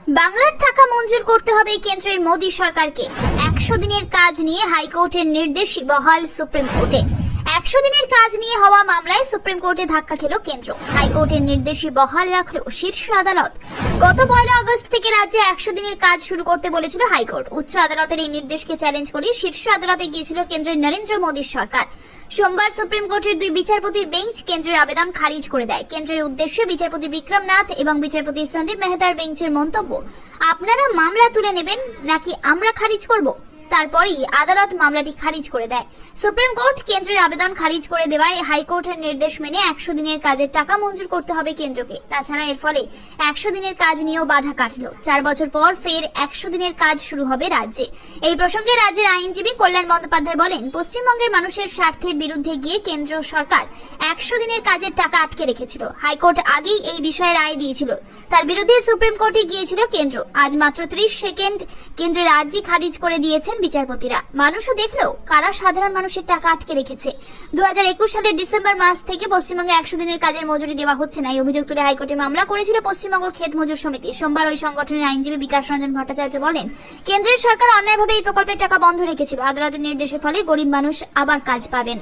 বাংলার টাকা মঞ্জুর করতে হবে কেন্দ্রের মোদী সরকারকে। 100 দিনের কাজ নিয়ে হাইকোর্টের নির্দেশ বহাল সুপ্রিম কোর্টে। 100 দিনের কাজ নিয়ে হওয়া মামলায় সুপ্রিম কোর্টে ধাক্কা খেল কেন্দ্র। হাইকোর্টের নির্দেশই বহাল রাখল শীর্ষ আদালত। গত 1 আগস্ট থেকে রাজ্যে 100 দিনের কাজ শুরু করতে বলেছিল হাইকোর্ট। উচ্চ আদালতের এই নির্দেশকে চ্যালেঞ্জ করে শীর্ষ আদালতে গিয়েছিল কেন্দ্রের নরেন্দ্র মোদীর সরকার। সোমবার সুপ্রিম কোর্টের 2 বিচারপতির বেঞ্চ কেন্দ্রের আবেদন খারিজ করে দেয়। কেন্দ্রের উদ্দেশ্যে বিচারপতি বিক্রম নাথ এবং বিচারপতি সন্দীপ মেহতার বেঞ্চের মন্তব্য, আপনারা মামলা তুলে নেবেন নাকি আমরা খারিজ করব? তারপরেই আদালত মামলাটি খারিজ করে দেয়। সুপ্রিম কোর্ট কেন্দ্রের আবেদন খারিজ করে দেওয়ায় হাইকোর্টের নির্দেশ মেনে 100 দিনের কাজের টাকা মঞ্জুর করতে হবে কেন্দ্রকে। তাছাড়া এর ফলে 100 দিনের কাজ নিয়েও বাধা কাটল। 4 বছর পর ফের 100 দিনের কাজ শুরু হবে রাজ্যে। এই প্রসঙ্গে রাজ্যের আইনজীবী কল্যাণ বন্দ্যোপাধ্যায় বলেন, পশ্চিমবঙ্গের মানুষের স্বার্থের বিরুদ্ধে গিয়ে কেন্দ্র সরকার 100 দিনের কাজের টাকা আটকে রেখেছিল। হাইকোর্ট আগেই এই বিষয়ে রায় দিয়েছিল। তার বিরুদ্ধে সুপ্রিম কোর্টে গিয়েছিল কেন্দ্র। আজ মাত্র 30 সেকেন্ড কেন্দ্রের আর্জি খারিজ করে দিয়েছেন বিচারপতিরা। মানুষও দেখলো কারা সাধারণ মানুষের টাকা আটকে রেখেছে। 2021 সালের ডিসেম্বর মাস থেকে পশ্চিমবঙ্গে 100 দিনের কাজের মজুরি দেওয়া হচ্ছে না, এই অভিযোগ তুলে হাইকোর্টে মামলা করেছিল পশ্চিমবঙ্গ ক্ষেত মজুর সমিতি। সোমবার ওই সংগঠনের আইনজীবী বিকাশ রঞ্জন ভট্টাচার্য বলেন, কেন্দ্রের সরকার অন্যায়ভাবে এই প্রকল্পের টাকা বন্ধ রেখেছিল। আদালতের নির্দেশের ফলে গরিব মানুষ আবার কাজ পাবেন।